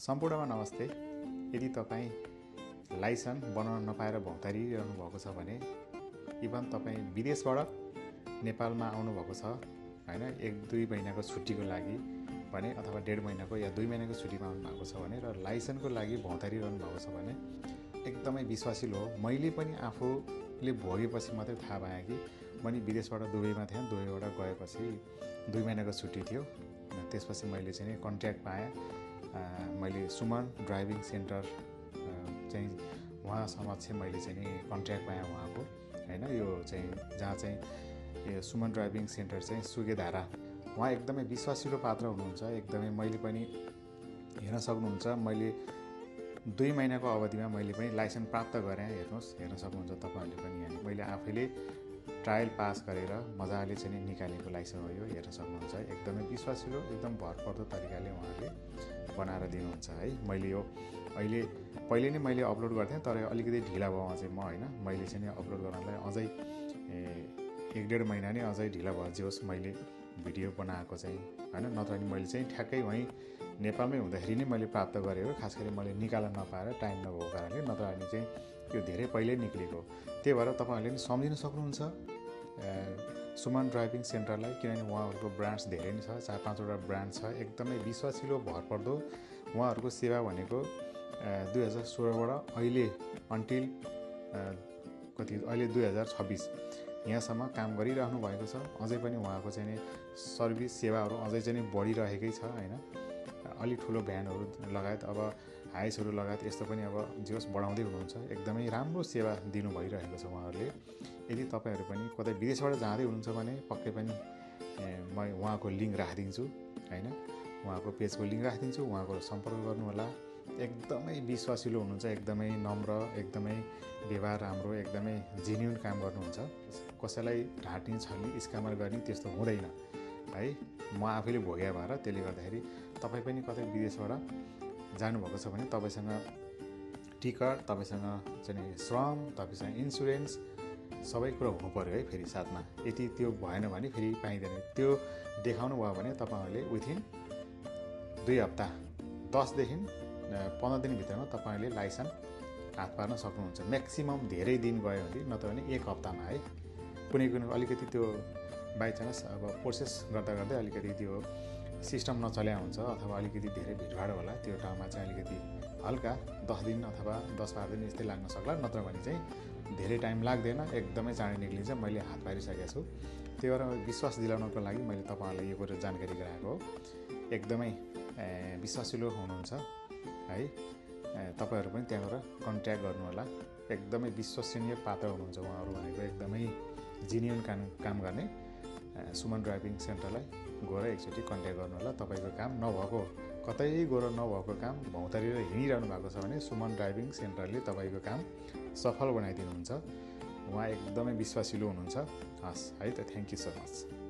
सम्पूर्णमा नमस्ते। यदि तपाईँ लाइसेन्स बनाउन नपाएर भौतारिरहनु भएको छ भने, इभन तपाईँ विदेशबाट नेपालमा आउनुभएको छ हैन, 1-2 महिनाको छुट्टीको लागि भने अथवा 1.5 महिनाको या 2 महिनाको छुट्टीमा आउनु भएको छ भने र लाइसेन्सको लागि भौतारिरहनु भएको छ भने एकदमै विश्वासिलो हो। मैले पनि आफूले भोगेपछि मात्रै थाहा पाएँ कि मैले विदेशबाट दुबईमा थिएँ, दुबईबाट गएपछि 2 महिनाको छुट्टी थियो। त्यसपछि मैले चाहिँ कन्ट्र्याक्ट पाएँ। मैले सुमन ड्राइभिङ सेन्टर चाहिँ उहाँ समक्ष मैले चाहिँ कन्ट्र्याक्ट पाएँ उहाँको हैन। यो चाहिँ जहाँ चाहिँ यो सुमन ड्राइभिङ सेन्टर चाहिँ सुकेधारा, उहाँ एकदमै विश्वासिलो पात्र हुनुहुन्छ। एकदमै मैले पनि हेर्न सक्नुहुन्छ, मैले 2 महिनाको अवधिमा मैले पनि लाइसेन्स प्राप्त गरेँ। हेर्न सक्नुहुन्छ तपाईँहरूले पनि यहाँ मैले आफैले ट्रायल पास गरेर मजाले चाहिँ निकालेको लाइसेन्स हो यो। हेर्न सक्नुहुन्छ एकदमै विश्वासिलो, एकदम भरपर्दो तरिकाले उहाँले बनाएर दिनुहुन्छ है। मैले यो अहिले पहिले नै मैले अपलोड गर्थेँ, तर अलिकति ढिला भयो चाहिँ म हैन। मैले चाहिँ अपलोड गर्नलाई अझै 1-1.5 महिना नै अझै ढिला भयो जोस् मैले भिडियो बनाएको चाहिँ हैन। नत्र नि मैले चाहिँ ठ्याक्कै वहीँ नेपालमै हुँदाखेरि नै मैले प्राप्त गरेँ हो। खास गरी मैले निकाल्न नपाएर टाइम नभएको कारणले, नत्र अनि चाहिँ त्यो धेरै पहिल्यै निक्लेको। त्यही भएर तपाईँहरूले नि सम्झिन सक्नुहुन्छ सुमन ड्राइभिङ सेन्टरलाई, किनभने उहाँहरूको ब्रान्ड्स धेरै नै छ, 4-5वटा ब्रान्ड छ। एकदमै विश्वासिलो भरपर्दो उहाँहरूको सेवा भनेको 2016बाट अहिले अन्टिल अहिले 2026 यहाँसम्म काम गरिरहनु भएको छ। अझै पनि उहाँको चाहिँ सर्भिस सेवाहरू अझै चाहिँ बढिरहेकै छ हैन। अलि ठुलो भ्यानहरू लगायत अब हाइसहरू लगायत यस्तो पनि अब जोस् बढाउँदै हुनुहुन्छ। एकदमै राम्रो सेवा दिनु भइरहेको छ उहाँहरूले। यदि तपाईँहरू पनि कतै विदेशबाट जाँदै हुनुहुन्छ भने पक्कै पनि म उहाँको लिङ्क राखिदिन्छु हैन। उहाँको पेजको लिङ्क राखिदिन्छु, उहाँको सम्पर्क गर्नु होला। एकदमै विश्वासिलो हुनुहुन्छ, एकदमै नम्र, एकदमै व्यवहार राम्रो, एकदमै जेन्युन काम गर्नुहुन्छ। कसैलाई ढाँट्ने, छल्ने, स्क्यामर गर्ने त्यस्तो हुँदैन है। म आफैले भोगे भएर त्यसले गर्दाखेरि तपाईँ पनि कतै विदेशबाट जानुभएको छ भने तपाईँसँग टिकट, तपाईँसँग चाहिँ श्रम, तपाईँसँग इन्सुरेन्स सबै कुरा हुनु पर्यो है। फेरि साथमा यदि त्यो भएन भने फेरि पाइँदैन। त्यो देखाउनु भयो भने तपाईँहरूले विथिन 2 हप्ता 10देखि 15 दिनभित्रमा तपाईँले लाइसेन्स हात पार्न सक्नुहुन्छ। म्याक्सिमम धेरै दिन गयो भने, नत्र भने 1 हप्तामा है। कुनै अलिकति त्यो बाइचान्स अब प्रोसेस गर्दा गर्दै अलिकति त्यो सिस्टम नचल्या हुन्छ अथवा अलिकति धेरै भिडभाड होला, त्यो ठाउँमा चाहिँ अलिकति हल्का 10 दिन अथवा 10-12 दिन यस्तै लाग्न सक्ला। नत्र भने चाहिँ धेरै टाइम लाग्दैन, एकदमै चाँडै निक्लिन्छ। मैले हात पारिसकेको छु। त्यही भएर विश्वास दिलाउनको लागि मैले तपाईँहरूलाई यो कुरा जानकारी गराएको हो। एकदमै विश्वासिलो हुनुहुन्छ है। तपाईँहरू पनि त्यहाँ गएर कन्ट्याक्ट गर्नु होला। एकदमै विश्वसनीय पात्र हुनुहुन्छ उहाँहरू भनेको। एकदमै जेन्युन काम गर्ने सुमन ड्राइभिङ सेन्टरलाई गएर एकचोटि कन्ट्याक्ट गर्नु होला। तपाईँको काम नभएको, कतै गएर नभएको काम भौतारेर हिँडिरहनु भएको छ भने सुमन ड्राइभिङ सेन्टरले तपाईँको काम सफल बनाइदिनुहुन्छ। उहाँ एकदमै विश्वासिलो हुनुहुन्छ। हस् है त, थ्याङ्क यू सो मच।